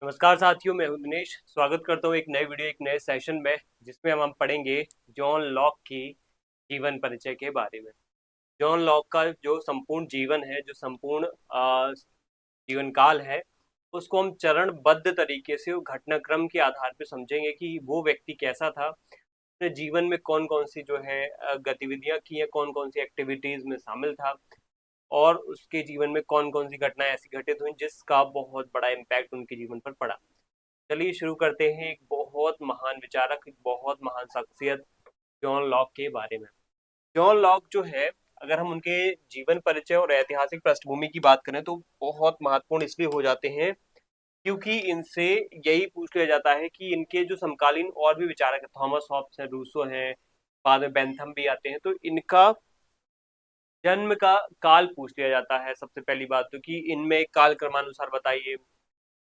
नमस्कार साथियों, मैं हूं दिनेश। स्वागत करता हूं एक नए वीडियो, एक नए सेशन में, जिसमें हम पढ़ेंगे जॉन लॉक की जीवन परिचय के बारे में। जॉन लॉक का जो संपूर्ण जीवन है, जो संपूर्ण जीवन काल है, उसको हम चरणबद्ध तरीके से घटनाक्रम के आधार पर समझेंगे कि वो व्यक्ति कैसा था, अपने जीवन में कौन कौन सी जो है गतिविधियां की है, कौन कौन सी एक्टिविटीज में शामिल था, और उसके जीवन में कौन कौन सी घटनाएं ऐसी घटित हुई जिसका बहुत बड़ा इम्पैक्ट उनके जीवन पर पड़ा। चलिए शुरू करते हैं एक बहुत महान विचारक, एक बहुत महान शख्सियत जॉन लॉक के बारे में। जॉन लॉक जो है, अगर हम उनके जीवन परिचय और ऐतिहासिक पृष्ठभूमि की बात करें तो बहुत महत्वपूर्ण इसलिए हो जाते हैं क्योंकि इनसे यही पूछ लिया जाता है कि इनके जो समकालीन और भी विचारक, थॉमस हॉब्स हैं, रूसो हैं, बाद में बेंथम भी आते हैं, तो इनका जन्म का काल पूछ लिया जाता है। सबसे पहली बात तो कि इनमें काल क्रमानुसार बताइए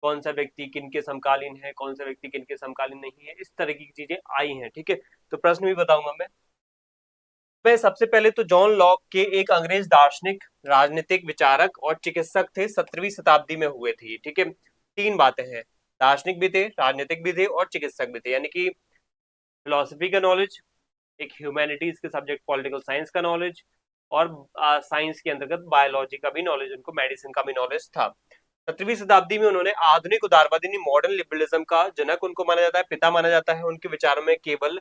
कौन सा व्यक्ति किनके समकालीन है, कौन सा व्यक्ति किनके समकालीन नहीं है, इस तरह की चीजें आई हैं। ठीक है, तो प्रश्न भी बताऊंगा मैं सबसे पहले तो जॉन लॉक के एक अंग्रेज दार्शनिक, राजनीतिक विचारक और चिकित्सक थे, 17वीं शताब्दी में हुए थे। ठीक है, तीन बातें हैं, दार्शनिक भी थे, राजनीतिक भी थे और चिकित्सक भी थे, यानी कि फिलोसफी का नॉलेज, एक ह्यूमैनिटीज के सब्जेक्ट पॉलिटिकल साइंस का नॉलेज, और साइंस के अंतर्गत बायोलॉजी का भी नॉलेज, उनको मेडिसिन का भी नॉलेज था। 17वीं शताब्दी में उन्होंने आधुनिक उदारवादी, मॉडर्न लिबरलिज्म का जनक उनको माना जाता है, पिता माना जाता है। उनके विचारों में केवल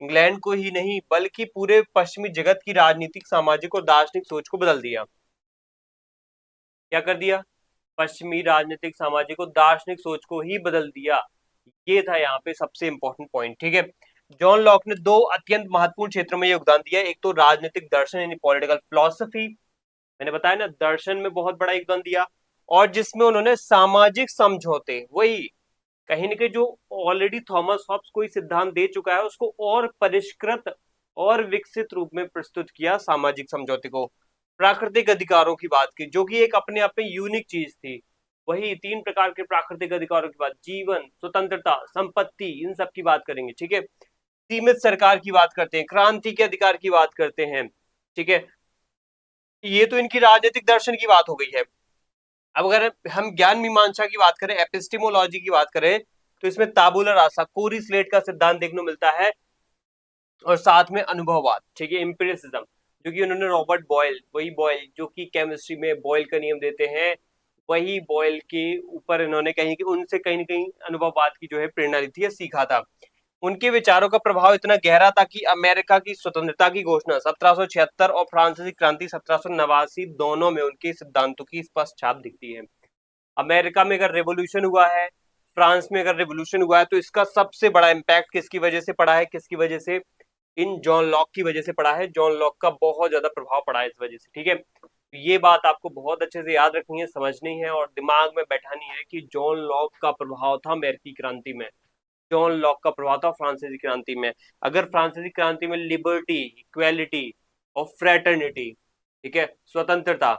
इंग्लैंड को ही नहीं बल्कि पूरे पश्चिमी जगत की राजनीतिक, सामाजिक और दार्शनिक सोच को बदल दिया। क्या कर दिया? पश्चिमी राजनीतिक, सामाजिक और दार्शनिक सोच को ही बदल दिया। ये था यहाँ पे सबसे इंपॉर्टेंट पॉइंट। ठीक है, जॉन लॉक ने दो अत्यंत महत्वपूर्ण क्षेत्रों में योगदान दिया। एक तो राजनीतिक दर्शन यानी पॉलिटिकल फिलोसफी, मैंने बताया ना, दर्शन में बहुत बड़ा योगदान दिया, और जिसमें उन्होंने सामाजिक समझौते, वही कहीं ना कहीं जो ऑलरेडी थॉमस हॉब्स कोई सिद्धांत दे चुका है, उसको और परिष्कृत और विकसित रूप में प्रस्तुत किया। सामाजिक समझौते को, प्राकृतिक अधिकारों की बात की, जो कि एक अपने आप में यूनिक चीज थी। वही तीन प्रकार के प्राकृतिक अधिकारों की बात, जीवन, स्वतंत्रता, संपत्ति, इन सब की बात करेंगे। ठीक है, सीमित सरकार की बात करते हैं, क्रांति के अधिकार की बात करते हैं। ठीक है, ये तो इनकी राजनीतिक दर्शन की बात हो गई है। अब अगर हम ज्ञान मीमांसा की बात करें, एपिस्टेमोलॉजी की बात करें, तो इसमें ताबुला रासा, कोरी स्लेट का सिद्धांत देखने को मिलता है, और साथ में अनुभववाद। ठीक है, एम्पिरिसिज्म, जो कि उन्होंने रॉबर्ट बॉयल, वही बॉयल जो कि केमिस्ट्री में बॉयल का नियम देते हैं, वही बॉयल के ऊपर इन्होंने कहीं कि उनसे कहीं ना कहीं अनुभववाद की जो है प्रेरणा ली थी या सीखा था। उनके विचारों का प्रभाव इतना गहरा था कि अमेरिका की स्वतंत्रता की घोषणा 1776 और फ्रांसीसी क्रांति 1789 दोनों में उनके सिद्धांतों की स्पष्ट छाप दिखती है। अमेरिका में अगर रेवोल्यूशन हुआ है, फ्रांस में अगर रेवोल्यूशन हुआ है, तो इसका सबसे बड़ा इम्पैक्ट किसकी वजह से पड़ा है? किसकी वजह से? इन जॉन लॉक की वजह से पड़ा है। जॉन लॉक का बहुत ज्यादा प्रभाव पड़ा है इस वजह से। ठीक है, ये बात आपको बहुत अच्छे से याद रखनी है, समझनी है और दिमाग में बैठानी है कि जॉन लॉक का प्रभाव था अमेरिकी क्रांति में, जॉन लॉक का प्रभाव था फ्रांसीसी क्रांति में। अगर फ्रांसीसी क्रांति में लिबर्टी, इक्वेलिटी और फ्रेटर्निटी, ठीक है, स्वतंत्रता,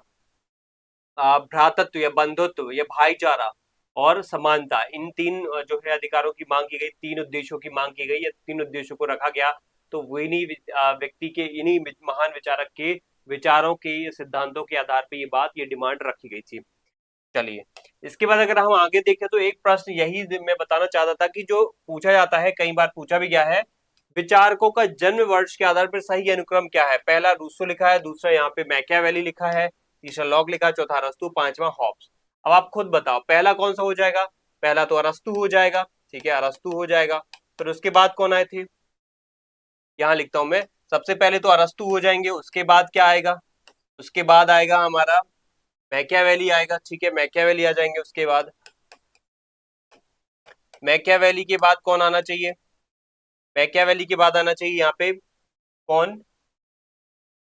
भ्रातृत्व या बंधुत्व या भाईचारा और समानता, इन तीन जो है अधिकारों की मांग की गई, तीन उद्देश्यों की मांग की गई, या तीन उद्देश्यों को रखा गया, तो वो इन्हीं व्यक्ति के, इन्हीं महान विचारक के विचारों के, सिद्धांतों के आधार पर ये बात, ये डिमांड रखी गई थी। चलिए, इसके बाद अगर हम आगे देखें तो एक प्रश्न यही मैं बताना चाहता था कि जो पूछा जाता है, कई बार पूछा भी गया है, विचारकों का जन्म वर्ष के आधार पर सही अनुक्रम क्या है? पहला रूसो लिखा है, दूसरा यहाँ पे मैकियावेली लिखा है, तीसरा लॉक लिखा है, चौथा अरस्तु, पांचवा हॉब्स। अब आप खुद बताओ पहला कौन सा हो जाएगा? पहला तो अरस्तु हो जाएगा। ठीक है, अरस्तु हो जाएगा। फिर उसके बाद कौन आए थे? यहाँ लिखता हूं मैं, सबसे पहले तो अरस्तु हो जाएंगे, उसके बाद क्या आएगा? उसके बाद आएगा हमारा मैकियावेली आएगा। ठीक है, मैकियावेली आ जाएंगे। उसके बाद मैकियावेली के बाद कौन आना चाहिए? मैकियावेली के बाद आना चाहिए यहाँ पे कौन?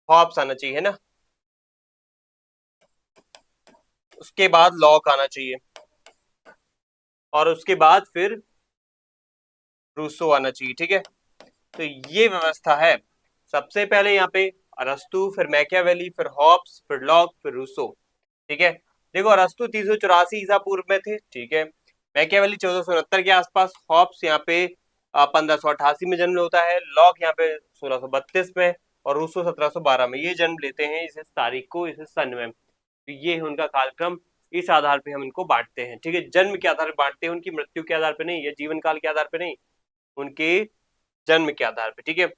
हॉब्स आना चाहिए, है ना। उसके बाद लॉक आना चाहिए, और उसके बाद फिर रूसो आना चाहिए। ठीक है, तो ये व्यवस्था है। सबसे पहले यहाँ पे अरस्तु, फिर मैकियावेली, फिर हॉब्स, फिर लॉक, फिर रूसो। ठीक है, देखो अरस्तु 384 ईसा पूर्व में थे। ठीक है, मैकियावेली 1469 के आसपास, हॉब्स यहाँ पे 1588 में जन्म होता है, लॉक यहाँ पे 1632 में, और रूसो 1712 में ये जन्म लेते हैं, इस तारीख को, इस सन में। तो ये है उनका कालक्रम। इस आधार पे हम इनको बांटते हैं, ठीक है। जन्म के आधार पर बांटते हैं, उनकी मृत्यु के आधार पर नहीं, या जीवन काल के आधार पर नहीं, उनके जन्म के आधार पर, ठीक है।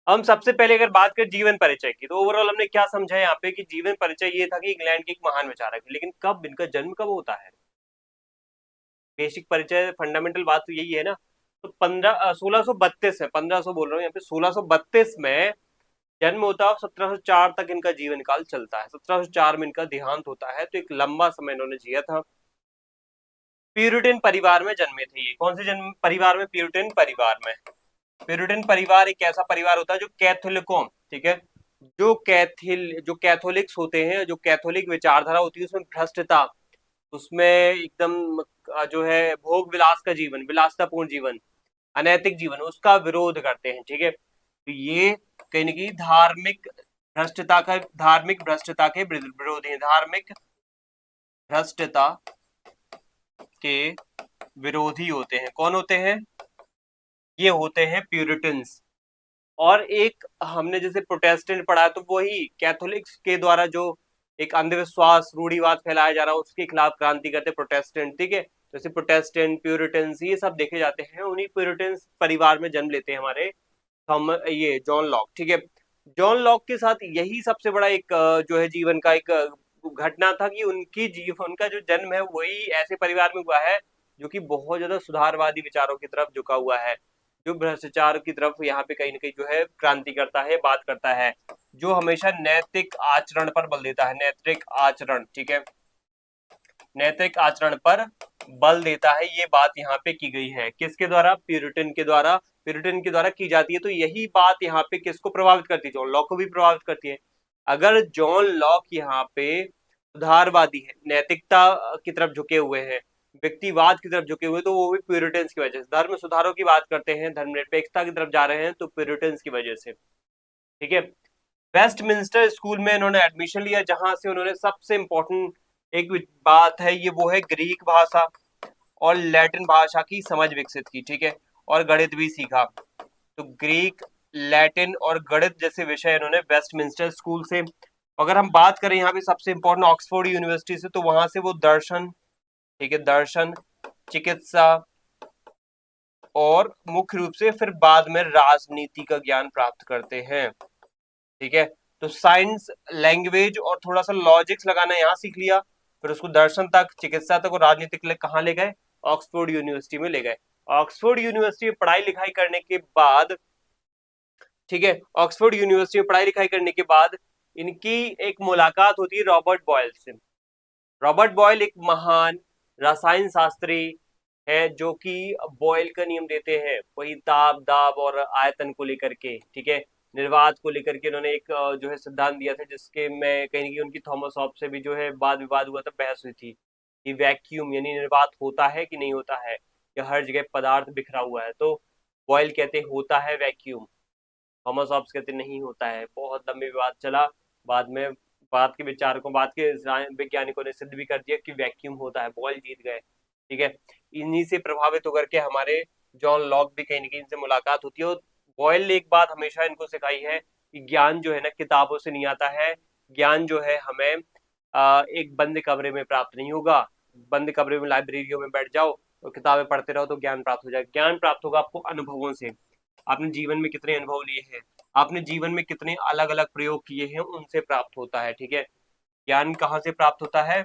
हम सबसे पहले अगर बात करें जीवन परिचय की, तो ओवरऑल हमने क्या समझा यहाँ पे कि जीवन परिचय ये था कि इंग्लैंड के एक महान विचारक, लेकिन कब इनका जन्म कब होता है, बेसिक परिचय फंडामेंटल बात तो यही है ना। तो 1632 है, 1500 बोल रहा हूँ यहाँ पे, 1632 में जन्म होता है, 1704 तक इनका जीवन काल चलता है, 1704 में इनका देहांत होता है। तो एक लंबा समय इन्होंने जिया था। प्यूरिटन परिवार में जन्मे थे ये। कौन से जन्म परिवार में? प्यूरिटन परिवार में। प्यूरिटन परिवार एक ऐसा परिवार होता है जो कैथोलिकों, ठीक है, जो कैथोलिक्स होते हैं, जो कैथोलिक विचारधारा होती है, उसमें भ्रष्टता, उसमें एकदम जो है भोग विलास का जीवन, विलासतापूर्ण जीवन, अनैतिक जीवन, उसका विरोध करते हैं, ठीक है। तो ये कहीं ना कहीं धार्मिक भ्रष्टता के विरोधी हैं, धार्मिक भ्रष्टता के विरोधी होते हैं। कौन होते हैं? ये होते हैं प्यूरिटन्स। और एक हमने जैसे प्रोटेस्टेंट पढ़ा, तो वही कैथोलिक्स के द्वारा जो एक अंधविश्वास रूढ़िवाद फैलाया जा रहा है, उसके खिलाफ क्रांति करते प्रोटेस्टेंट, ठीक है। जैसे प्रोटेस्टेंट, प्यूरिटन्स, ये सब देखे जाते हैं, उन्हीं प्यूरिटन्स परिवार में जन्म लेते हैं हमारे हम ये जॉन लॉक, ठीक है। जॉन लॉक के साथ यही सबसे बड़ा एक जो है जीवन का एक घटना था कि उनका जो जन्म है वही ऐसे परिवार में हुआ है जो कि बहुत ज्यादा सुधारवादी विचारों की तरफ झुका हुआ है, जो भ्रष्टाचार की तरफ यहाँ पे कहीं ना कहीं जो है क्रांति करता है, बात करता है, जो हमेशा नैतिक आचरण पर बल देता है, नैतिक आचरण, ठीक है, नैतिक आचरण पर बल देता है। ये बात यहाँ पे की गई है, किसके द्वारा? प्यूरिटन के द्वारा, प्यूरिटन के द्वारा की जाती है। तो यही बात यहाँ पे किसको प्रभावित करती है? जॉन लॉक को भी प्रभावित करती है। अगर जॉन लॉक यहाँ पे सुधारवादी है, नैतिकता की तरफ झुके हुए हैं, व्यक्तिवाद की तरफ झुके हुए, तो वो भी प्यूरिटन्स की वजह से, धर्म सुधारों की बात करते हैं, धर्मनिरपेक्षता की तरफ जा रहे हैं, तो प्यूरिटन्स की वजह से, ठीक है। वेस्टमिंस्टर स्कूल में इन्होंने एडमिशन लिया, जहां से उन्होंने सबसे इंपॉर्टेंट एक बात है, ये वो है ग्रीक भाषा और लैटिन भाषा की समझ विकसित की, ठीक है, और गणित भी सीखा। तो ग्रीक, लैटिन और गणित जैसे विषय इन्होंने वेस्टमिंस्टर स्कूल से। अगर हम बात करें यहाँ पे सबसे इंपॉर्टेंट ऑक्सफोर्ड यूनिवर्सिटी से, तो वहां से वो दर्शन, ठीक है, दर्शन, चिकित्सा और मुख्य रूप से फिर बाद में राजनीति का ज्ञान प्राप्त करते हैं, ठीक है। तो साइंस, लैंग्वेज और थोड़ा सा लॉजिक्स लगाना यहाँ सीख लिया, फिर उसको दर्शन तक, चिकित्सा तक और राजनीति के लिए कहाँ ले गए? ऑक्सफोर्ड यूनिवर्सिटी में ले गए। ऑक्सफोर्ड यूनिवर्सिटी में पढ़ाई लिखाई करने के बाद, ठीक है, ऑक्सफोर्ड यूनिवर्सिटी में पढ़ाई लिखाई करने के बाद इनकी एक मुलाकात होती है रॉबर्ट बॉयल से। रॉबर्ट बॉयल एक महान रसायन शास्त्री है, जो कि बॉयल का नियम देते हैं, वही ताप, दाब और आयतन को लेकर के, ठीक है, निर्वात को लेकर के इन्होंने एक जो है सिद्धांत दिया था, जिसके में कहीं ना कहीं उनकी थॉमस हॉब्स से भी जो है वाद विवाद हुआ था, बहस हुई थी कि वैक्यूम यानी निर्वात होता है कि नहीं होता है, या हर जगह पदार्थ बिखरा हुआ है। तो बॉयल कहते होता है वैक्यूम, थॉमस हॉब्स कहते नहीं होता है। बहुत लंबी विवाद चला, बाद में बाद के विचारकों, बाद के वैज्ञानिकों ने सिद्ध भी कर दिया कि वैक्यूम होता है, बॉयल जीत गए, ठीक है। इन्हीं से प्रभावित होकर के हमारे जॉन लॉक भी कहीं ना कहीं इनसे मुलाकात होती है। और बॉयल ने एक बात हमेशा इनको सिखाई है कि ज्ञान जो है ना किताबों से नहीं आता है, ज्ञान जो है हमें एक बंद कमरे में प्राप्त नहीं होगा। बंद कमरे में लाइब्रेरियों में बैठ जाओ और किताबें पढ़ते रहो तो ज्ञान प्राप्त हो जाएगा। ज्ञान प्राप्त होगा आपको अनुभवों से, आपने जीवन में कितने अनुभव लिए हैं, आपने जीवन में कितने अलग अलग प्रयोग किए हैं, उनसे प्राप्त होता है, ठीक है। ज्ञान कहाँ से प्राप्त होता है?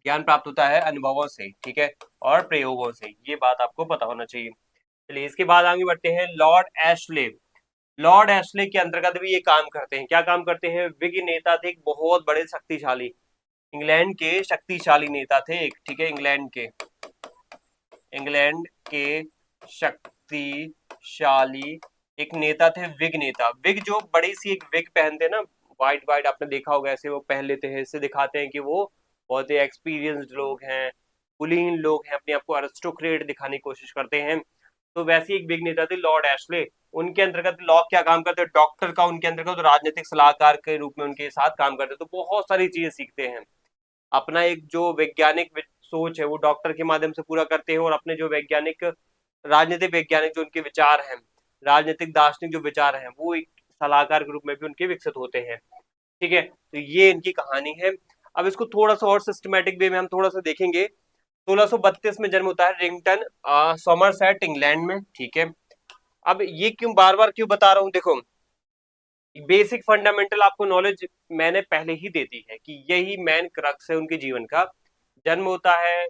ज्ञान प्राप्त होता है अनुभवों से, ठीक है, और प्रयोगों से। ये बात आपको पता होना चाहिए। चलिए इसके बाद आगे बढ़ते हैं। लॉर्ड एशले, लॉर्ड एशले के अंतर्गत भी ये काम करते हैं। क्या काम करते हैं? विज्ञ नेता थे, एक बहुत बड़े शक्तिशाली, इंग्लैंड के शक्तिशाली नेता थे एक, ठीक है, इंग्लैंड के शक्तिशाली एक नेता थे, विग नेता। विग जो बड़ी सी एक विग पहनते ना, वाइट वाइट, आपने देखा होगा, ऐसे वो पहन लेते हैं, इससे दिखाते हैं कि वो बहुत ही एक्सपीरियंस्ड लोग हैं, कुलीन लोग हैं, अपने आप को अरिस्टोक्रेट दिखाने की कोशिश करते हैं। तो वैसे एक बिग नेता थे लॉर्ड एशले। उनके अंतर्गत लॉक क्या काम करते हैं? डॉक्टर का उनके अंतर्गत राजनीतिक सलाहकार के रूप में उनके साथ काम करते हैं। तो बहुत सारी चीजें सीखते हैं, अपना एक जो वैज्ञानिक सोच है वो डॉक्टर के माध्यम से पूरा करते हैं, और अपने जो वैज्ञानिक, राजनीतिक वैज्ञानिक जो उनके विचार हैं, राजनीतिक दार्शनिक जो विचार हैं, वो एक सलाहकार के रूप में भी उनके विकसित होते हैं, ठीक है। तो ये इनकी कहानी है। अब इसको थोड़ा सा और सिस्टमेटिक वे में हम थोड़ा सा देखेंगे। 1632 में जन्म होता है रिंगटन सॉमरसेट इंग्लैंड में, ठीक है। अब ये क्यों बार बार क्यों बता रहा हूँ, देखो बेसिक फंडामेंटल आपको नॉलेज मैंने पहले ही दे दी है कि यही मेन क्रक्स है उनके जीवन का। जन्म होता है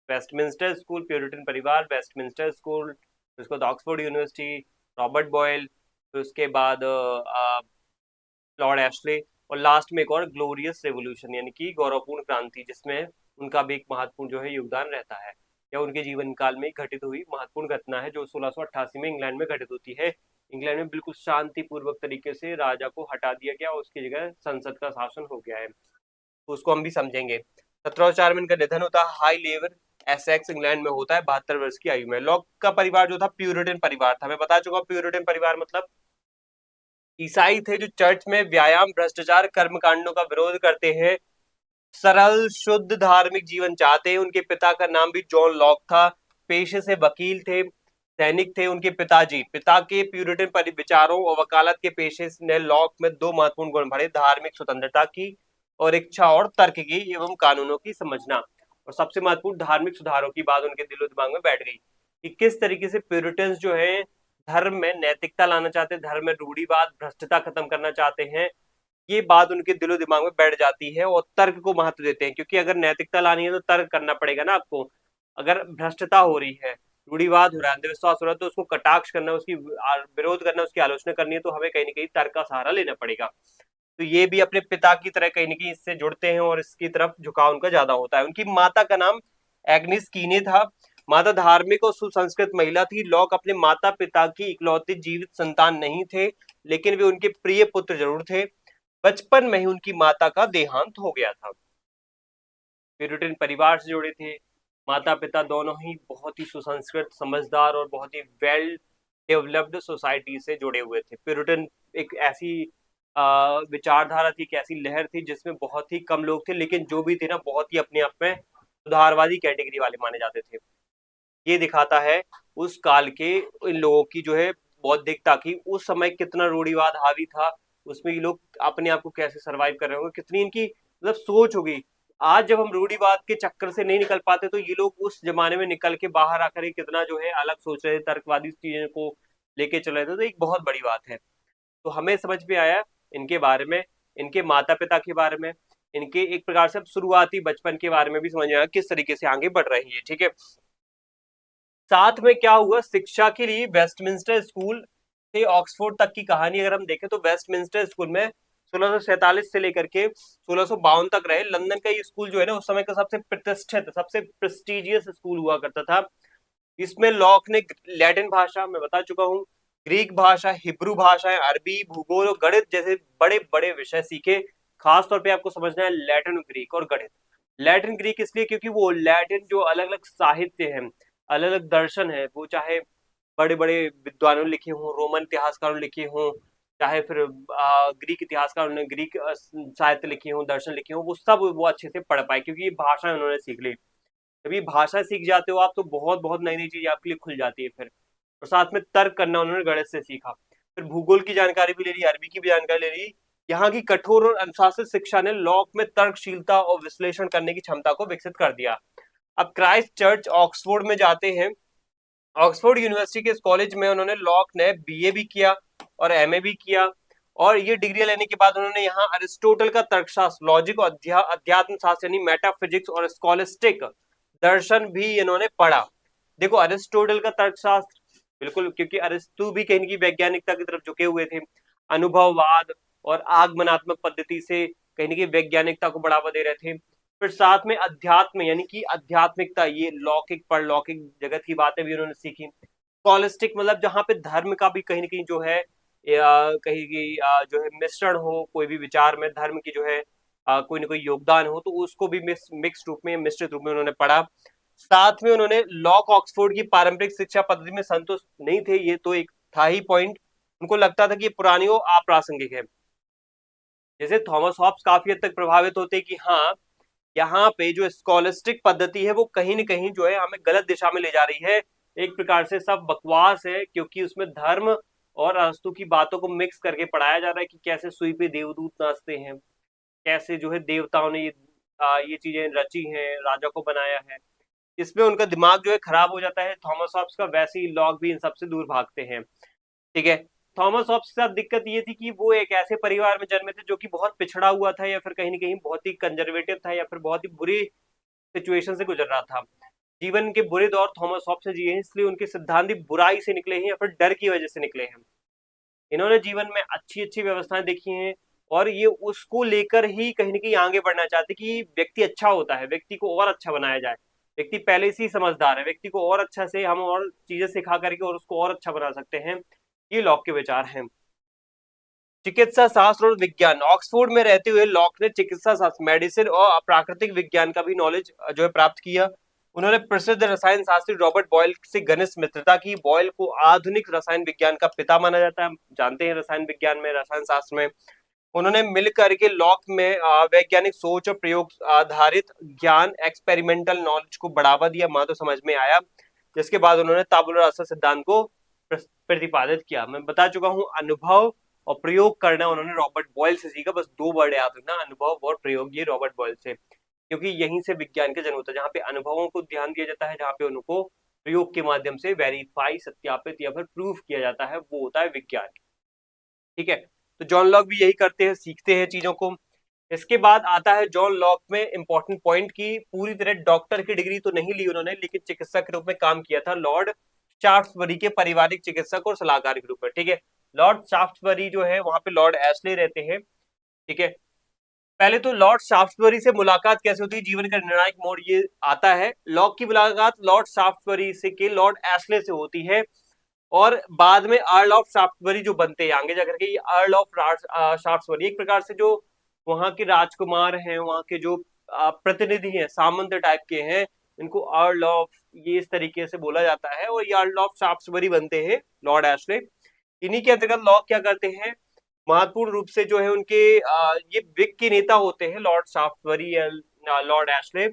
वेस्टमिंस्टर स्कूल, प्यूरिटन परिवार, वेस्टमिंस्टर स्कूल, उसके बाद ऑक्सफोर्ड यूनिवर्सिटी, रॉबर्ट बॉयल, फिर उसके बाद लॉर्ड एशले, और लास्ट में एक और ग्लोरियस रेवोल्यूशन यानी कि गौरवपूर्ण क्रांति, जिसमें उनका भी एक महत्वपूर्ण जो है योगदान रहता है, या उनके जीवन काल में घटित हुई महत्वपूर्ण घटना है जो 1688 में इंग्लैंड में घटित होती है। इंग्लैंड में बिल्कुल शांतिपूर्वक तरीके से राजा को हटा दिया गया और उसकी जगह संसद का शासन हो गया है, तो उसको हम भी समझेंगे। 1704 में इनका निधन होता है हाई लेवर एसेक्स इंग्लैंड में होता है 72 वर्ष की आयु में। लॉक का परिवार जो था प्यूरिटन परिवार था, मैं बता चुका हूं प्यूरिटन परिवार मतलब ईसाई थे जो चर्च में व्यायाम, भ्रष्टाचार, कर्मकांडों का विरोध करते हैं, सरल शुद्ध धार्मिक जीवन चाहते हैं। उनके पिता का नाम भी जॉन लॉक था, पेशे से वकील थे, सैनिक थे। उनके पिताजी पिता के प्यूरिटन विचारों और वकालत के पेशे ने लॉक में दो महत्वपूर्ण गुण भरे, धार्मिक स्वतंत्रता की और इच्छा और तर्क की एवं कानूनों की समझना। और सबसे महत्वपूर्ण धार्मिक सुधारों की बात उनके दिलो दिमाग में बैठ गई कि किस तरीके से प्यूरिटन्स जो है धर्म में नैतिकता लाना चाहते हैं, धर्म में रूढ़िवाद भ्रष्टता खत्म करना चाहते हैं। ये बात उनके दिलो दिमाग में बैठ जाती है और तर्क को महत्व देते हैं, क्योंकि अगर नैतिकता लानी है तो तर्क करना पड़ेगा ना आपको। अगर भ्रष्टता हो रही है, रूढ़िवाद हो रहा है, अंधविश्वास हो रहा है, तो उसको कटाक्ष करना, उसकी विरोध करना, उसकी आलोचना करनी है तो हमें कहीं ना कहीं तर्क का सहारा लेना पड़ेगा। तो ये भी अपने पिता की तरह कहीं ना कहीं इससे जुड़ते हैं और इसकी तरफ झुकाव उनका ज्यादा होता है। उनकी माता का नाम एग्निस कीने था। माता धार्मिक और सुसंस्कृत महिला थी। लॉक अपने माता पिता की इकलौती जीवित संतान नहीं थे, लेकिन वे उनके प्रिय पुत्र जरूर थे। बचपन में ही उनकी माता का देहांत हो गया था। प्यूरिटन परिवार से जुड़े थे, माता पिता दोनों ही बहुत ही सुसंस्कृत, समझदार और बहुत ही वेल डेवलप्ड सोसाइटी से जुड़े हुए थे। प्यूरिटन एक ऐसी विचारधारा थी, एक ऐसी लहर थी जिसमें बहुत ही कम लोग थे, लेकिन जो भी थे ना बहुत ही अपने आप में सुधारवादी कैटेगरी वाले माने जाते थे। ये दिखाता है उस काल के इन लोगों की जो है बौद्धिकता की, उस समय कितना रूढ़िवाद हावी था, उसमें ये लोग अपने आप को कैसे सरवाइव कर रहे होंगे, कितनी इनकी मतलब सोच होगी। आज जब हम रूढ़िवाद के चक्कर से नहीं निकल पाते तो ये लोग उस जमाने में निकल के बाहर आकर कितना जो है अलग सोच रहे थे, तर्कवादी चीजों को लेके चल रहे थे, तो एक बहुत बड़ी बात है। तो हमें समझ में आया इनके बारे में, इनके माता पिता के बारे में, इनके एक प्रकार से शुरुआती बचपन के बारे में भी समझ में आया किस तरीके से आगे बढ़ रही है, ठीक है। साथ में क्या हुआ, शिक्षा के लिए वेस्टमिंस्टर स्कूल से ऑक्सफोर्ड तक की कहानी अगर हम देखें तो वेस्टमिंस्टर स्कूल में 1647 से लेकर के 1652 तक रहे। लंदन का ये स्कूल जो है ना उस समय का सबसे प्रतिष्ठित, सबसे प्रेस्टिजियस स्कूल हुआ करता था। इसमें लॉक ने लैटिन भाषा मैं बता चुका हूँ, ग्रीक भाषा, हिब्रू भाषा, अरबी, भूगोल और गणित जैसे बड़े बड़े विषय सीखे। खास तौर पे आपको समझना है लैटिन, ग्रीक और गणित। लैटिन ग्रीक इसलिए क्योंकि वो लैटिन जो अलग अलग साहित्य है, अलग अलग दर्शन है, वो चाहे बड़े बड़े विद्वानों ने लिखे हों, रोमन इतिहासकारों ने लिखे हों, चाहे फिर ग्रीक इतिहासकारों ने ग्रीक साहित्य लिखे हों, दर्शन लिखे हों, वो सब वो अच्छे से पढ़ पाए क्योंकि ये भाषा उन्होंने सीख ली। जब ये भाषा सीख जाते हो आप तो बहुत बहुत नई नई चीज आपके लिए खुल जाती है फिर। और साथ में तर्क करना उन्होंने गणित से सीखा, फिर भूगोल की जानकारी भी ले ली, अरबी की भी जानकारी ले ली। यहाँ की कठोर और अनुशासित शिक्षा ने लॉक में तर्कशीलता और विश्लेषण करने की क्षमता को विकसित कर दिया। अब क्राइस्ट चर्च ऑक्सफोर्ड में जाते हैं। ऑक्सफोर्ड यूनिवर्सिटी के इस कॉलेज में उन्होंने लॉक ने बीए भी किया और एमए भी किया, और ये डिग्री लेने के बाद उन्होंने यहाँ अरिस्टोटल का तर्कशास्त्र, लॉजिक और अध्यात्म शास्त्र यानी मेटाफिजिक्स और स्कॉलिस्टिक दर्शन भी इन्होंने पढ़ा। देखो अरिस्टोटल का तर्कशास्त्र बिल्कुल, क्योंकि अरिस्तु भी कहीं की वैज्ञानिकता की तरफ झुके हुए थे, अनुभववाद और आगमनात्मक पद्धति से कहीं ना कहीं वैज्ञानिकता को बढ़ावा दे रहे थे। फिर साथ में अध्यात्म यानी कि आध्यात्मिकता, ये लौकिक परलौकिक जगत की बातें भी उन्होंने सीखी। स्कॉलिस्टिक मतलब जहाँ पे धर्म का भी कहीं ना कहीं जो है कहीं की जो है मिश्रण हो, कोई भी विचार में धर्म की जो है कोई ना कोई योगदान हो, तो उसको भी मिक्स रूप में, मिश्रित रूप में उन्होंने पढ़ा। साथ में उन्होंने लॉक ऑक्सफोर्ड की पारंपरिक शिक्षा पद्धति में संतुष्ट नहीं थे, ये तो एक था ही पॉइंट। उनको लगता था कि ये पुरानी और अप्रासंगिक है। जैसे थॉमस हॉब्स काफी हद तक प्रभावित होते कि हाँ यहाँ पे जो स्कॉलिस्टिक पद्धति है वो कहीं ना कहीं जो है हमें गलत दिशा में ले जा रही है, एक प्रकार से सब बकवास है, क्योंकि उसमें धर्म और अरस्तु की बातों को मिक्स करके पढ़ाया जा रहा है कि कैसे सुई पे देवदूत नाचते हैं, कैसे जो है देवताओं ने ये ये चीजें रची हैं, राजा को बनाया है, इसमें उनका दिमाग जो है खराब हो जाता है थॉमस हॉब्स का। वैसे ही लॉक भी इन सबसे दूर भागते हैं। ठीक है। थॉमस हॉब्स के साथ दिक्कत ये थी कि वो एक ऐसे परिवार में जन्मे थे जो कि बहुत पिछड़ा हुआ था, या फिर कहीं ना कहीं बहुत ही कंजर्वेटिव था, या फिर बहुत ही बुरी सिचुएशन से गुजर रहा था। जीवन के बुरे दौर थॉमस हॉब्स ने जिए हैं, इसलिए उनके सिद्धांत भी बुराई से निकले हैं या फिर डर की वजह से निकले हैं। इन्होंने जीवन में अच्छी अच्छी व्यवस्थाएं देखी हैं, और ये उसको लेकर ही कहीं ना कहीं आगे बढ़ना चाहते कि व्यक्ति अच्छा होता है, व्यक्ति को और अच्छा बनाया जाए। व्यक्ति पहले से ही समझदार है, व्यक्ति को और अच्छा से हम और चीजें सिखा करके और उसको और अच्छा बना सकते हैं। ये लॉक के विचार हैं। चिकित्सा शास्त्र और विज्ञान, ऑक्सफोर्ड में रहते हुए लॉक ने चिकित्सा शास्त्र, मेडिसिन और प्राकृतिक विज्ञान का भी नॉलेज जो है प्राप्त किया। उन्होंने प्रसिद्ध रसायन शास्त्री रॉबर्ट बॉयल से घनिष्ठ मित्रता की। बॉयल को आधुनिक रसायन विज्ञान का पिता माना जाता है, हम जानते हैं रसायन विज्ञान में, रसायन शास्त्र में। उन्होंने मिलकर के लॉक में वैज्ञानिक सोच और प्रयोग आधारित ज्ञान, एक्सपेरिमेंटल नॉलेज को बढ़ावा दिया, मां तो समझ में आया। जिसके बाद उन्होंने ताबुला रासा सिद्धांत को प्रतिपादित किया। मैं बता चुका हूं, अनुभव और प्रयोग करना उन्होंने रॉबर्ट बॉयल से सीखा। बस दो वर्ड याद रखना, अनुभव और प्रयोग, ये रॉबर्ट बॉयल से, क्योंकि यहीं से विज्ञान का जन्म होता है, जहाँ पे अनुभवों को ध्यान दिया जाता है, जहाँ पे उनको प्रयोग के माध्यम से वेरीफाई, सत्यापित या फिर प्रूफ किया जाता है, वो होता है विज्ञान। ठीक है। तो जॉन लॉक भी यही करते हैं, सीखते हैं चीजों को। इसके बाद आता है जॉन लॉक में इंपॉर्टेंट पॉइंट की पूरी तरह डॉक्टर की डिग्री तो नहीं ली उन्होंने, लेकिन चिकित्सक के रूप में काम किया था, लॉर्ड शाफ्टसबरी के पारिवारिक चिकित्सक और सलाहकार के रूप में। ठीक है। लॉर्ड शाफ्टसबरी जो है वहां पे लॉर्ड एशले रहते हैं। ठीक है। पहले तो लॉर्ड शाफ्टसबरी से मुलाकात कैसे होती है, जीवन का निर्णायक मोड़ ये आता है। लॉक की मुलाकात लॉर्ड शाफ्टसबरी से के लॉर्ड एशले से होती है, और बाद में अर्ल ऑफ शाफ्टसबरी जो बनते हैं आगे जाकर के, ये अर्ल ऑफ शाफ्टसबरी एक प्रकार से जो वहां के राजकुमार हैं, वहां के जो प्रतिनिधि हैं, सामंत टाइप के हैं, इनको अर्ल ऑफ, ये इस तरीके से बोला जाता है, और ये अर्ल ऑफ शाफ्टसबरी बनते हैं लॉर्ड एशले। इन्हीं के अंतर्गत लॉक क्या करते हैं, महत्वपूर्ण रूप से जो है उनके ये विग के नेता होते हैं, लॉर्ड शाफ्टसबरी या लॉर्ड एशले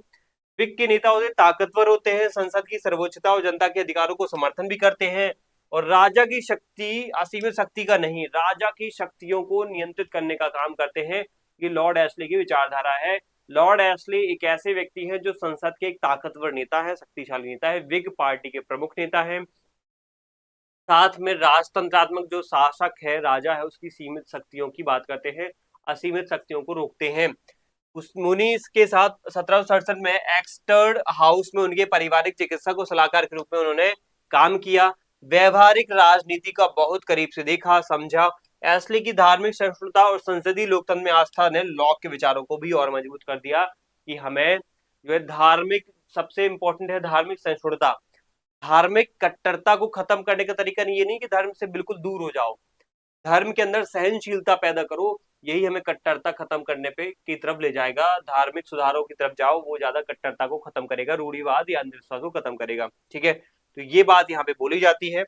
विग के नेता होते, ताकतवर होते हैं, संसद की सर्वोच्चता और जनता के अधिकारों को समर्थन भी करते हैं, और राजा की शक्ति असीमित शक्ति का नहीं, राजा की शक्तियों को नियंत्रित करने का काम करते हैं। ये लॉर्ड एशले की विचारधारा है। लॉर्ड एशले एक ऐसे व्यक्ति हैं जो संसद के एक ताकतवर नेता है, शक्तिशाली नेता है, विग पार्टी के प्रमुख नेता है। साथ में राजतंत्रात्मक जो शासक है, राजा है, उसकी सीमित शक्तियों की बात करते हैं, असीमित शक्तियों को रोकते हैं। उस मुनीस के साथ 1767 में एक्सटर हाउस में उनके पारिवारिक चिकित्सक और सलाहकार के रूप में उन्होंने काम किया। व्यवहारिक राजनीति का बहुत करीब से देखा, समझा। एशले की धार्मिक सहिष्णुता और संसदीय लोकतंत्र में आस्था ने लॉक के विचारों को भी और मजबूत कर दिया कि हमें जो है धार्मिक, सबसे इंपॉर्टेंट है धार्मिक सहिष्णुता। धार्मिक कट्टरता को खत्म करने का तरीका ये नहीं कि धर्म से बिल्कुल दूर हो जाओ, धर्म के अंदर सहनशीलता पैदा करो, यही हमें कट्टरता खत्म करने पे की तरफ ले जाएगा। धार्मिक सुधारों की तरफ जाओ, वो ज्यादा कट्टरता को खत्म करेगा, रूढ़िवाद या अंधविश्वास को खत्म करेगा। ठीक है। तो ये बात यहाँ पे बोली जाती है।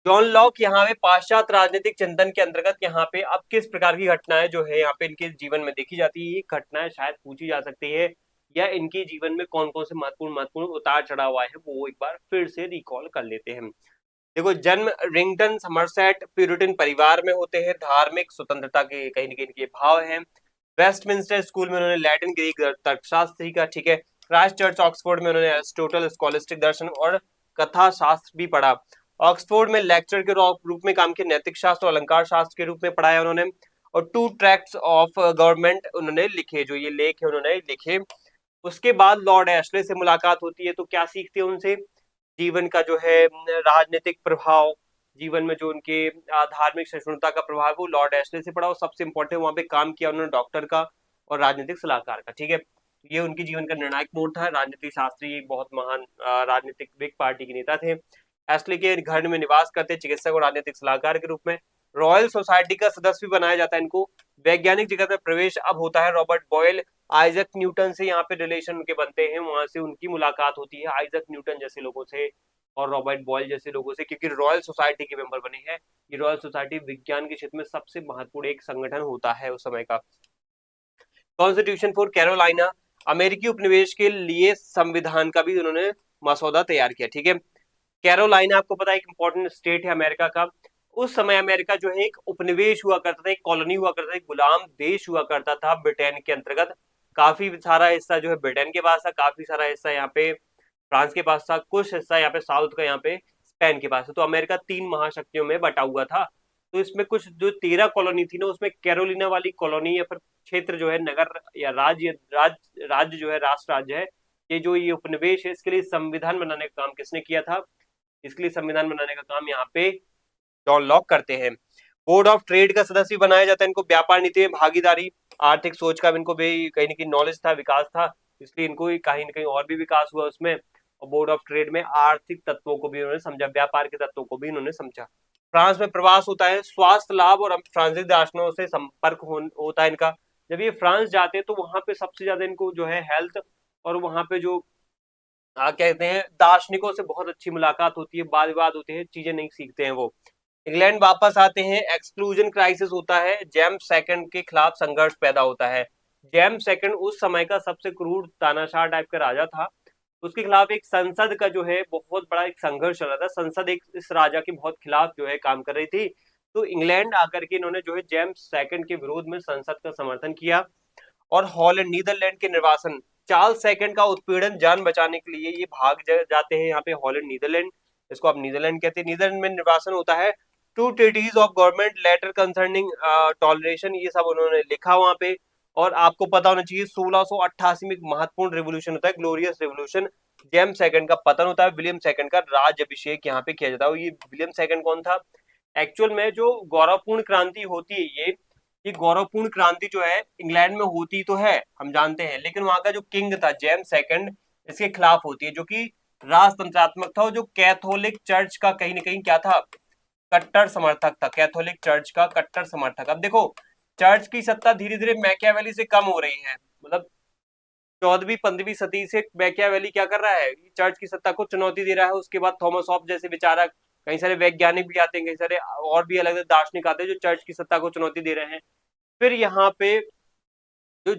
जॉन लॉक यहाँ पे पाश्चात्य राजनीतिक चिंतन के अंतर्गत यहाँ पे अब किस प्रकार की घटनाएं जो है यहाँ पे इनके जीवन में देखी जाती है, ये घटनाएं शायद पूछी जा सकती है, या इनके जीवन में कौन कौन से महत्वपूर्ण उतार चढ़ाव आए हैं, वो एक बार फिर से रिकॉल कर लेते हैं। देखो, जन्म रिंगटन समरसेट प्यूरिटन परिवार में होते हैं, धार्मिक स्वतंत्रता के कहीं न कहीं इनके भाव हैं। वेस्टमिंस्टर स्कूल में उन्होंने लैटिन, ग्रीक, तर्कशास्त्र सीखा। ठीक है। क्राइस्ट चर्च ऑक्सफोर्ड में उन्होंने एरिस्टोटल, स्कॉलिस्टिक दर्शन और कथा शास्त्र भी पढ़ा। ऑक्सफोर्ड में लेक्चर के रूप में काम किया, नैतिक शास्त्र और अलंकार शास्त्र के रूप में पढ़ाया उन्होंने, और 2 ट्रैक्ट्स ऑफ गवर्नमेंट उन्होंने लिखे, जो ये लेख है उन्होंने लिखे। उसके बाद लॉर्ड एशले से मुलाकात होती है, तो क्या सीखते हैं उनसे, जीवन का जो है राजनीतिक प्रभाव, जीवन में जो उनके धार्मिक सहिष्णुता का प्रभाव है, वो लॉर्ड एशले से पढ़ा, और सबसे इंपॉर्टेंट वहां पे काम किया उन्होंने डॉक्टर का और राजनीतिक सलाहकार का। ठीक है। ये उनके जीवन का निर्णायक मोड़ था। राजनीति शास्त्री, एक बहुत महान राजनीतिक विग पार्टी के नेता थे। एशले के घर में निवास करते, चिकित्सक और राजनीतिक सलाहकार के रूप में। रॉयल सोसाइटी का सदस्य भी बनाया जाता है इनको। वैज्ञानिक जगत में प्रवेश अब होता है रॉबर्ट बॉयल, आइजक न्यूटन से यहाँ पे रिलेशन उनके बनते हैं, वहां से उनकी मुलाकात होती है आइजक न्यूटन जैसे लोगों से और रॉबर्ट बॉयल जैसे लोगों से, क्योंकि रॉयल सोसाइटी के मेंबर बने हैं। ये रॉयल सोसाइटी विज्ञान के क्षेत्र में सबसे महत्वपूर्ण एक संगठन होता है उस समय का। कॉन्स्टिट्यूशन फॉर कैरोलाइना, अमेरिकी उपनिवेश के लिए संविधान का भी उन्होंने मसौदा तैयार किया। ठीक है। कैरोलाइना आपको पता है एक इंपॉर्टेंट स्टेट है अमेरिका का। उस समय अमेरिका जो है एक उपनिवेश हुआ करता था, एक कॉलोनी हुआ करता था, एक गुलाम देश हुआ करता था ब्रिटेन के अंतर्गत। काफी सारा हिस्सा जो है ब्रिटेन के पास था, काफी सारा हिस्सा यहाँ पे फ्रांस के पास था, कुछ हिस्सा यहाँ पे साउथ का यहाँ पे स्पेन के पास था। तो अमेरिका 3 महाशक्तियों में बटा हुआ था। तो इसमें कुछ जो 13 कॉलोनी थी ना, उसमें कैरोलिना वाली कॉलोनी या फिर क्षेत्र जो है, नगर या राज्य जो है, राष्ट्र राज्य है, ये उपनिवेश है, इसके लिए संविधान बनाने का काम किसने किया था? इसके लिए संविधान बनाने का काम यहाँ पे जॉन लॉक करते हैं। बोर्ड ऑफ ट्रेड का सदस्य बनाया जाता है इनको, व्यापार नीति में भागीदारी, आर्थिक सोच का इनको भी कहीं ना कहीं नॉलेज था, विकास था, इसलिए इनको कहीं ना कहीं और भी विकास हुआ उसमें। और बोर्ड ऑफ ट्रेड में आर्थिक तत्वों को भी उन्होंने समझा, व्यापार के तत्वों को भी उन्होंने समझा। फ्रांस में प्रवास होता है, स्वास्थ्य लाभ और फ्रांसीसी दार्शनिकों से संपर्क होता है इनका। जब ये फ्रांस जाते हैं तो वहां पे सबसे ज्यादा इनको जो है हेल्थ और वहां पे जो कहते हैं दार्शनिकों से बहुत अच्छी मुलाकात होती है, वाद विवाद होते हैं, चीजें नहीं सीखते हैं वो। इंग्लैंड वापस आते हैं, एक्सक्लूजन क्राइसिस होता है, जेम्स सेकंड के खिलाफ संघर्ष पैदा होता है। जेम्स सेकंड उस समय का सबसे क्रूर तानाशाह टाइप का राजा था, उसके खिलाफ एक संसद का जो है बहुत बड़ा एक संघर्ष चल रहा था। संसद एक इस राजा के बहुत खिलाफ जो है काम कर रही थी। तो इंग्लैंड आकर के इन्होंने जो है जेम्स सेकंड के विरोध में संसद का समर्थन किया। और हॉलैंड नीदरलैंड के निर्वासन, चार्ल्स सेकंड का उत्पीड़न जान बचाने के लिए ये भाग जाते हैं यहाँ पे हॉलैंड नीदरलैंड, इसको आप नीदरलैंड कहते हैं। नीदरलैंड में निर्वासन होता है। Two treatises of government letter concerning toleration, ये सब उन्होंने लिखा वहां पे। और आपको पता होना चाहिए 1688 में एक महत्वपूर्ण रेवोल्यूशन होता है, ग्लोरियस रेवोल्यूशन। जेम्स सेकंड का पतन होता है, विलियम सेकंड का राज अभिषेक यहाँ पे किया जाता है। ये विलियम सेकंड कौन था? एक्चुअल में जो गौरवपूर्ण क्रांति होती है ये गौरवपूर्ण क्रांति जो है इंग्लैंड में होती तो है, हम जानते हैं, लेकिन वहां का जो किंग था जेम्स सेकंड, इसके खिलाफ होती है, जो कि राजतंत्रात्मक था और जो कैथोलिक चर्च का कहीं ना कहीं क्या था, कट्टर समर्थक था, कैथोलिक चर्च का कट्टर समर्थक। अब देखो चर्च की सत्ता धीरे धीरे मैकियावेली से कम हो रही है, मतलब 14वीं-15वीं सदी से मैकियावेली क्या कर रहा है, चर्च की सत्ता को चुनौती दे रहा है। उसके बाद थॉमस हॉब्स जैसे विचारक, कई सारे वैज्ञानिक भी आते हैं, कई सारे और भी अलग अलग दार्शनिक आते हैं जो चर्च की सत्ता को चुनौती दे रहे हैं। फिर यहाँ पे जो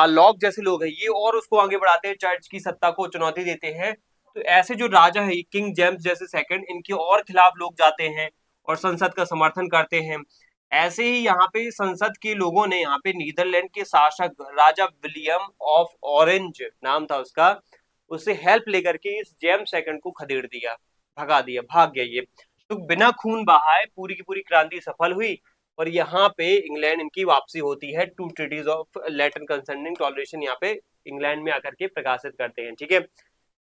लॉक जैसे लोग हैं ये और उसको आगे बढ़ाते हैं, चर्च की सत्ता को चुनौती देते हैं। तो ऐसे जो राजा है किंग जेम्स जैसे सेकंड, इनके और खिलाफ लोग जाते हैं और संसद का समर्थन करते हैं। ऐसे ही यहाँ पे संसद के लोगों ने यहाँ पे नीदरलैंड के शासक राजा विलियम ऑफ ऑरेंज नाम था उसका, उससे हेल्प लेकर के इस जेम्स सेकंड को खदेड़ दिया, भगा दिया, भाग गया ये। तो बिना खून बहाए पूरी की पूरी क्रांति सफल हुई और यहाँ पे इंग्लैंड इनकी वापसी होती है। Two treatises of letter concerning toleration यहाँ पे इंग्लैंड में आकर के प्रकाशित करते हैं, ठीक है।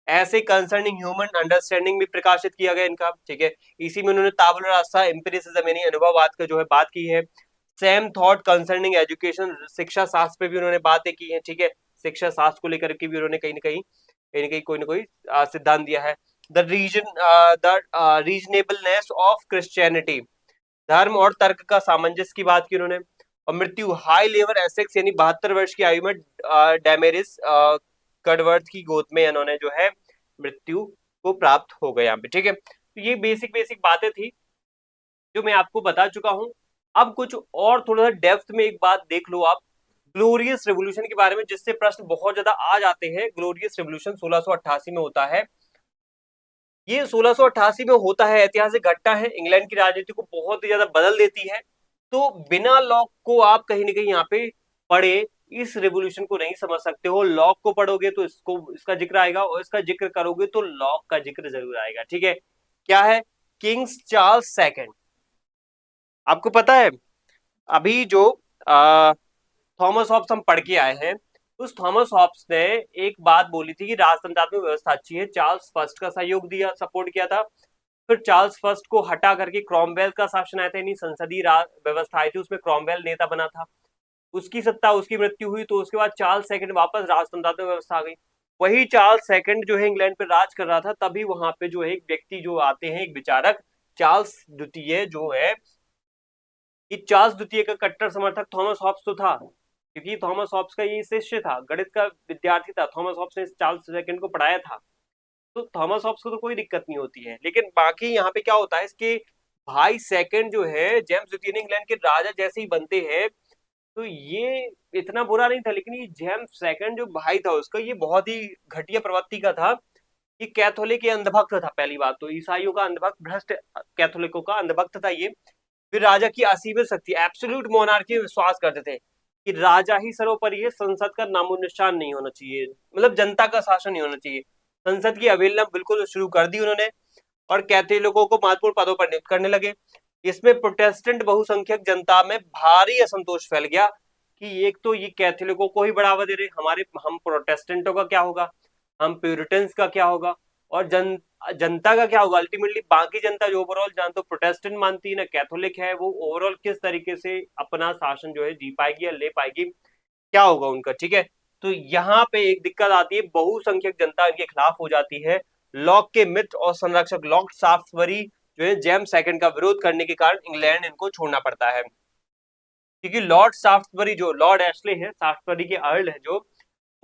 ऐसे कंसर्निंग ह्यूमन अंडरस्टैंडिंग भी प्रकाशित किया गया इनका, ठीक है। इसी में उन्होंने ताबुलर रास्ता एम्पिरिसिज्म यानी अनुभववाद का जो है बात की है। सेम थॉट कंसर्निंग एजुकेशन, शिक्षा शास्त्र पे भी उन्होंने बातें की है, ठीक है। शिक्षा शास्त्र को लेकर के भी उन्होंने कहीं ना कहीं कोई ना कोई सिद्धांत दिया है। द रीजनेबलनेस ऑफ क्रिश्चियनिटी, धर्म और तर्क का सामंजस्य की बात की उन्होंने। और मृत्यु, हाई लेवल एसेक्स यानी 72 वर्ष की आयु में डैमेरिस कडवर्थ की गोद में इन्होंने जो है मृत्यु को प्राप्त हो गया, ठीक है। तो ये बेसिक बातें थी जो मैं आपको बता चुका हूं। अब कुछ और थोड़ा सा डेप्थ में एक बात देख लो आप ग्लोरियस रेवोल्यूशन के बारे में, जिससे प्रश्न बहुत ज्यादा आ जाते हैं। ग्लोरियस रेवोल्यूशन 1688 में होता है। ये 1688 में होता है, ऐतिहासिक घटना है, इंग्लैंड की राजनीति को बहुत ही ज्यादा बदल देती है। तो बिना लॉक को आप कहीं ना कहीं यहाँ पे पढ़े इस रेवोल्यूशन को नहीं समझ सकते हो। लॉक को पढ़ोगे तो इसका जिक्र आएगा और इसका जिक्र करोगे तो लॉक का जिक्र जरूर आएगा, ठीक है। क्या है? Kings Charles second. आपको पता है अभी जो थॉमस हॉब्स हम पढ़ के आए हैं, उस थॉमस हॉब्स ने एक बात बोली थी कि राजतंत्रात्मक व्यवस्था अच्छी है, चार्ल्स फर्स्ट का सहयोग दिया, सपोर्ट किया था। फिर चार्ल्स फर्स्ट को हटा करके क्रॉमवेल का शासन आया था, यानी संसदीय व्यवस्था आई थी, उसमें क्रॉमवेल नेता बना था, उसकी सत्ता, उसकी मृत्यु हुई। तो उसके बाद चार्ल्स सेकंड वापस राजतंत्रात्मक व्यवस्था आ गई। वही चार्ल्स सेकंड जो है इंग्लैंड पे राज कर रहा था, तभी वहां पे जो है एक व्यक्ति जो आते हैं, एक विचारक चार्ल्स द्वितीय जो है, कि चार्ल्स द्वितीय का कट्टर समर्थक थॉमस हॉब्स तो था, क्योंकि थॉमस हॉब्स का ये शिष्य था, गणित का विद्यार्थी था। थॉमस हॉब्स ने चार्ल्स सेकंड को पढ़ाया था, तो थॉमस हॉब्स को तो कोई दिक्कत नहीं होती है। लेकिन बाकी यहाँ पे क्या होता है, इसके भाई सेकंड जो है जेम्स द्वितीय, इंग्लैंड के राजा जैसे ही बनते हैं, तो ये इतना बुरा नहीं था। लेकिन ये जेम्स सेकंड जो भाई था उसका, ये बहुत ही घटिया प्रवृत्ति का था। ये कैथोलिक के अंधभक्त था, पहली बात तो ईसाइयों का अंधभक्त, भ्रष्ट कैथोलिकों का अंधभक्त था ये। फिर राजा की असीमित शक्ति, एब्सोल्यूट मोनार्की में विश्वास करते थे। कि राजा ही सर्वोपरि है, संसद का नामो निशान नहीं होना चाहिए, मतलब जनता का शासन नहीं होना चाहिए। संसद की अवहेलना बिल्कुल शुरू कर दी उन्होंने और कैथोलिकों को महत्वपूर्ण पदों पर नियुक्त करने लगे। इसमें प्रोटेस्टेंट बहुसंख्यक जनता में भारी असंतोष फैल गया कि एक तो ये कैथोलिकों को ही बढ़ावा दे रहे, हमारे हम प्रोटेस्टेंटों का क्या होगा, हम प्यूरिटन्स का क्या होगा, और जनता का क्या होगा। अल्टीमेटली बाकी जनता जो ओवरऑल जहां तो प्रोटेस्टेंट मानती है ना कैथोलिक है, वो ओवरऑल किस तरीके से अपना शासन जो है जी पाएगी या ले पाएगी, क्या होगा उनका। ठीक है, तो यहाँ पे एक दिक्कत आती है, बहुसंख्यक जनता इनके खिलाफ हो जाती है। लॉक के मित्र और संरक्षक लॉर्ड शाफ्टसबरी जो है जेम्स सेकंड का विरोध करने के कारण इंग्लैंड इनको छोड़ना पड़ता है, क्योंकि लॉर्ड शाफ्टसबरी जो लॉर्ड एशले है, शाफ्टसबरी के अर्ल है जो,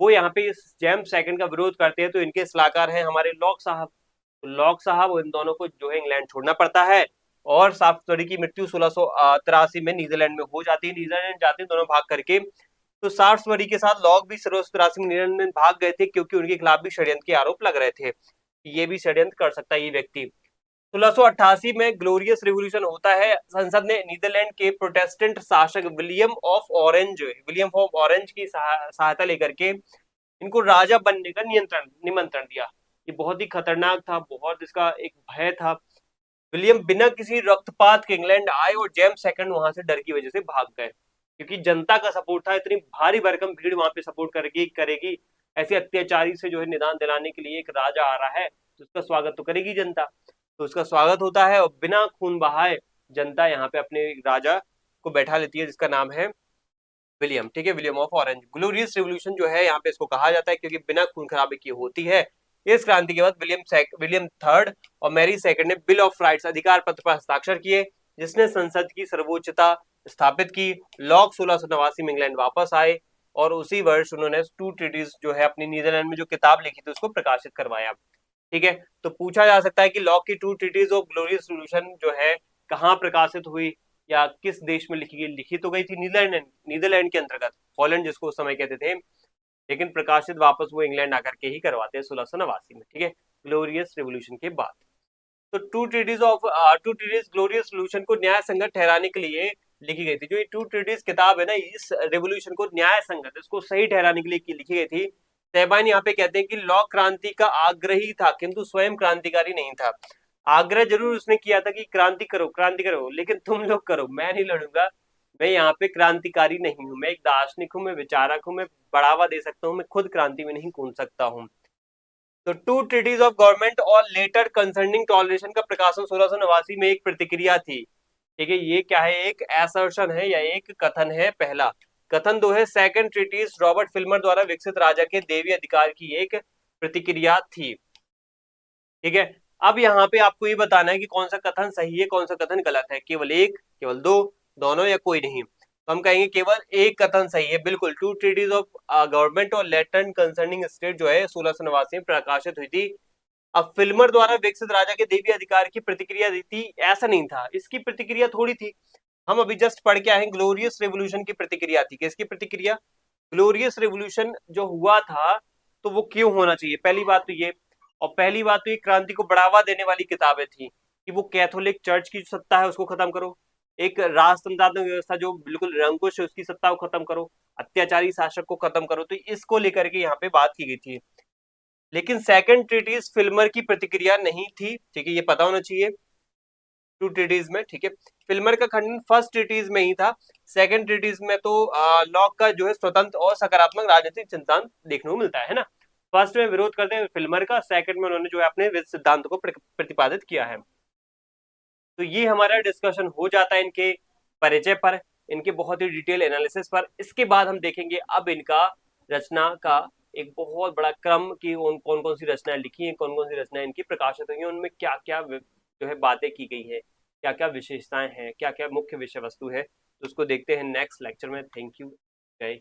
वो यहाँ पे इस जेम्स सेकंड का विरोध करते हैं। तो इनके सलाहकार हैं हमारे लॉक साहब। तो लॉक साहब इन दोनों को जो है इंग्लैंड छोड़ना पड़ता है और शाफ्टसबरी की मृत्यु 1683 में नीदरलैंड में हो जाती है। नीदरलैंड जाते हैं दोनों भाग करके। तो शाफ्टसबरी के साथ लॉक भी 1683 में नीदरलैंड भाग गए थे, क्योंकि उनके खिलाफ भी षड्यंत्र के आरोप लग रहे थे, ये भी षड्यंत्र कर सकता है ये व्यक्ति। 1688 में ग्लोरियस रिवॉल्यूशन होता है। संसद ने नीदरलैंड के प्रोटेस्टेंट शासक विलियम ऑफ ऑरेंज की सहायता लेकर के इनको राजा बनने का निमंत्रण दिया। ये बहुत ही खतरनाक था, बहुत इसका एक भय था। विलियम बिना किसी रक्तपात के इंग्लैंड आए और जेम्स सेकंड वहां से डर की वजह से भाग गए, क्योंकि जनता का सपोर्ट था, इतनी भारी भरकम भीड़ वहां पे सपोर्ट करेगी ऐसे अत्याचारी से जो है निदान दिलाने के लिए एक राजा आ रहा है, तो उसका स्वागत तो करेगी जनता। तो उसका स्वागत होता है और बिना खून बहाए जनता यहाँ पे अपने राजा को बैठा लेती है, जिसका नाम है विलियम। ठीक है, William of orange. Glorious revolution जो है यहाँ पे इसको कहा जाता है, क्योंकि बिना खून खराबे की होती है। इस क्रांति के बाद विलियम थर्ड और मैरी सेकंड ने बिल ऑफ राइट्स अधिकार पत्र पर हस्ताक्षर किए, जिसने संसद की सर्वोच्चता स्थापित की। लॉक 1689 में इंग्लैंड वापस आए और उसी वर्ष उन्होंने टू ट्रीटीज जो है अपनी नीदरलैंड में जो किताब लिखी थी उसको प्रकाशित करवाया। ठीक है, तो पूछा जा सकता है कि लॉक की two treatises of glorious revolution जो है कहाँ प्रकाशित हुई या किस देश में लिखी गई। लिखी तो गई थी नीदरलैंड के अंतर्गत, हॉलैंड जिसको उस समय कहते थे, लेकिन प्रकाशित वापस वो इंग्लैंड आकर के ही करवाते हैं 1689 में। ठीक है, ग्लोरियस रिवॉल्यूशन के बाद। तो टू ट्रीटीज ग्लोरियस रिवॉल्यूशन को न्याय संगत ठहराने के लिए लिखी गई थी। जो ये टू ट्रीटीज किताब है ना, इस रेवोल्यूशन को न्याय संगत, इसको सही ठहराने के लिए लिखी गई थी। सेबाइन यहाँ पे कहते हैं कि लॉक क्रांति का आग्रही था, किंतु स्वयं क्रांतिकारी नहीं था। आग्रह जरूर उसने किया था कि क्रांति करो, लेकिन तुम लोग करो, मैं नहीं लड़ूंगा, मैं यहाँ पे क्रांतिकारी नहीं हूँ, मैं एक दार्शनिक हूँ, मैं विचारक हूँ, मैं बढ़ावा दे सकता हूँ, मैं खुद क्रांति में नहीं कूद सकता हूँ। तो टू ट्रीटीज ऑफ गवर्नमेंट और लेटर कंसर्निंग टॉलरेशन का प्रकाशन 1689 में एक प्रतिक्रिया थी। ठीक है, ये क्या है, एक असर्शन है या एक कथन है। पहला कथन दो है, सेकंड ट्रीटीज रॉबर्ट फिल्मर द्वारा विकसित राजा के देवी अधिकार की एक प्रतिक्रिया थी। ठीक है, अब यहाँ पे आपको ये बताना है कि कौन सा कथन सही है, कौन सा कथन गलत है। केवल एक, केवल दो, दोनों या कोई नहीं। तो हम कहेंगे केवल एक कथन सही है, बिल्कुल। टू ट्रीटीज ऑफ गवर्नमेंट और लेटर कंसर्निंग स्टेट जो है 1689 में प्रकाशित हुई थी। अब फिल्मर द्वारा विकसित राजा के देवी अधिकार की प्रतिक्रिया दी थी, ऐसा नहीं था, इसकी प्रतिक्रिया थोड़ी थी। हम अभी जस्ट पढ़ के आए, ग्लोरियस रेवोल्यूशन की प्रतिक्रिया थी। किसकी प्रतिक्रिया? ग्लोरियस रेवोल्यूशन जो हुआ था तो वो क्यों होना चाहिए, पहली बात तो ये। और पहली बात तो ये क्रांति को बढ़ावा देने वाली किताबें थी कि वो कैथोलिक चर्च की सत्ता है उसको खत्म करो, एक राजतंत्रात्मक व्यवस्था जो बिल्कुल निरंकुश है उसकी सत्ता को खत्म करो, अत्याचारी शासक को खत्म करो। तो इसको लेकर के यहाँ पे बात की गई थी। लेकिन सेकंड ट्रीटीज फिल्मर की प्रतिक्रिया नहीं थी। ठीक है, ये पता होना चाहिए टू ट्रीटीज में। ठीक है, फिल्मर का खंडन फर्स्ट ट्रीटीज में ही था। सेकंड ट्रीटीज में तो लॉक का जो है स्वतंत्र और सकारात्मक राजनीतिक सिद्धांत देखने को मिलता है ना। फर्स्ट में विरोध करते हैं फिल्मर का, सेकंड में उन्होंने जो है अपने सिद्धांत को प्रतिपादित किया है। तो ये हमारा डिस्कशन हो जाता है इनके परिचय पर, इनके बहुत ही डिटेल एनालिसिस पर। इसके बाद हम देखेंगे अब इनका रचना का एक बहुत बड़ा क्रम की कौन कौन सी रचनाएं लिखी हैं, कौन कौन सी रचनाएं इनकी प्रकाशित हुई हैं, उनमें क्या क्या जो है बातें की गई है, क्या क्या विशेषताएं हैं, क्या क्या मुख्य विषय वस्तु है। तो उसको देखते हैं नेक्स्ट लेक्चर में। थैंक यू, जय